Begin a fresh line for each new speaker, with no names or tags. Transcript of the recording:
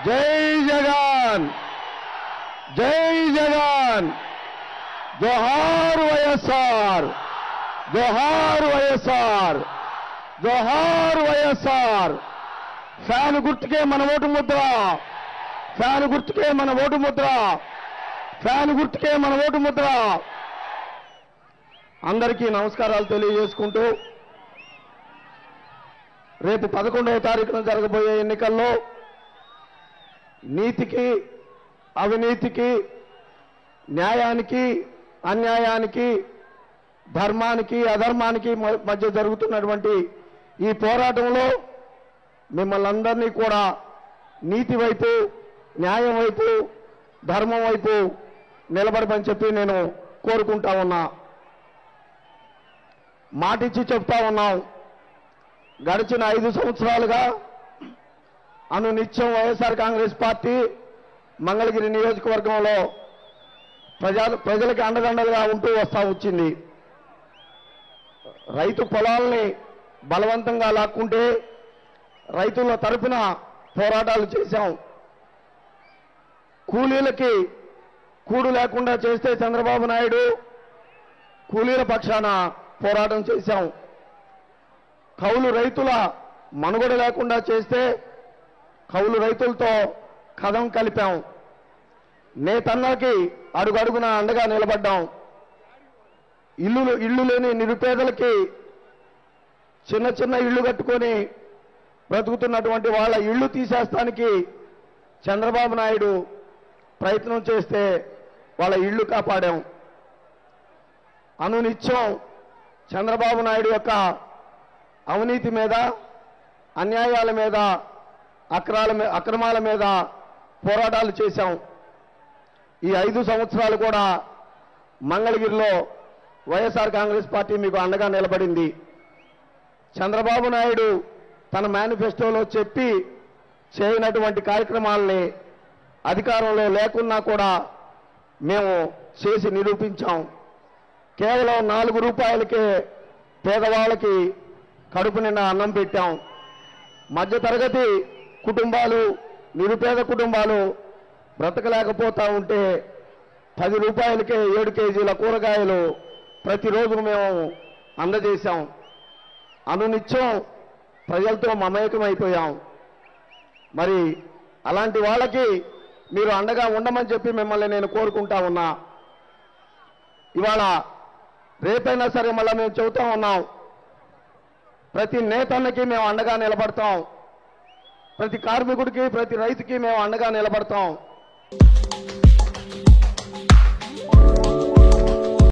జై జగన్, జై జగన్, జోహార్ వైఎస్ఆర్, జోహార్ వైఎస్ఆర్, జోహార్ వైఎస్ఆర్. ఫ్యాన్ గుర్తుకే మన ఓటు ముద్ర, ఫ్యాన్ గుర్తుకే మన ఓటు ముద్ర, ఫ్యాన్ గుర్తుకే మన ఓటు ముద్ర. అందరికీ నమస్కారాలు తెలియజేసుకుంటూ రేపు 11వ తారీఖున జరగబోయే ఎన్నికల్లో నీతికి అవినీతికి, న్యాయానికి అన్యాయానికి, ధర్మానికి అధర్మానికి మధ్య జరుగుతున్నటువంటి ఈ పోరాటంలో మిమ్మల్ని అందరినీ కూడా నీతి వైపు, న్యాయం వైపు, ధర్మం వైపు నిలబడమని చెప్పి నేను కోరుకుంటా ఉన్నా. మాటిచ్చి చెప్తా ఉన్నాం. గడిచిన 5 సంవత్సరాలుగా అనునిత్యం వైఎస్ఆర్ కాంగ్రెస్ పార్టీ మంగళగిరి నియోజకవర్గంలో ప్రజలకి అండదండగా ఉంటూ వస్తా వచ్చింది. రైతు పొలాలని బలవంతంగా లాక్కుంటే రైతుల తరపున పోరాటాలు చేశాం. కూలీలకి కూడు లేకుండా చేస్తే చంద్రబాబు నాయుడు కూలీల పక్షాన పోరాటం చేశాం. కౌలు రైతుల మనుగడ లేకుండా చేస్తే కౌలు రైతులతో కదం కలిపాం. నేతన్నకి అడుగడుగున అండగా నిలబడ్డాం. ఇల్లు లేని నిరుపేదలకి చిన్న చిన్న ఇళ్లు కట్టుకొని బ్రతుకుతున్నటువంటి వాళ్ళ ఇళ్లు తీసేస్తానికి చంద్రబాబు నాయుడు ప్రయత్నం చేస్తే వాళ్ళ ఇళ్లు కాపాడాం. అనునిత్యం చంద్రబాబు నాయుడు యొక్క అవినీతి మీద, అన్యాయాల మీద, అక్రమాల మీద పోరాటాలు చేశాం. ఈ 5 సంవత్సరాలు కూడా మంగళగిరిలో వైఎస్ఆర్ కాంగ్రెస్ పార్టీ మీకు అండగా నిలబడింది. చంద్రబాబు నాయుడు తన మేనిఫెస్టోలో చెప్పి చేయనటువంటి కార్యక్రమాలని అధికారంలో లేకున్నా కూడా మేము చేసి నిరూపించాం. కేవలం 4 రూపాయలకే పేదవాళ్ళకి కడుపు నిండా అన్నం పెట్టాం. మధ్యతరగతి కుటుంబాలు, నిరుపేద కుటుంబాలు బ్రతకలేకపోతా ఉంటే 10 రూపాయలకే 7 కేజీల కూరగాయలు ప్రతిరోజు మేము అందజేశాం. అనునిత్యం ప్రజలతో మమేకమైపోయాం. మరి అలాంటి వాళ్ళకి మీరు అండగా ఉండమని చెప్పి మిమ్మల్ని నేను కోరుకుంటా ఉన్నా. ఇవాళ రేపైనా సరే మళ్ళీ మేము చెబుతా ఉన్నాం, ప్రతి నేతన్నకి మేము అండగా నిలబడతాం, ప్రతి కార్మికుడికి, ప్రతి రైతుకి మేము అండగా నిలబడతాం.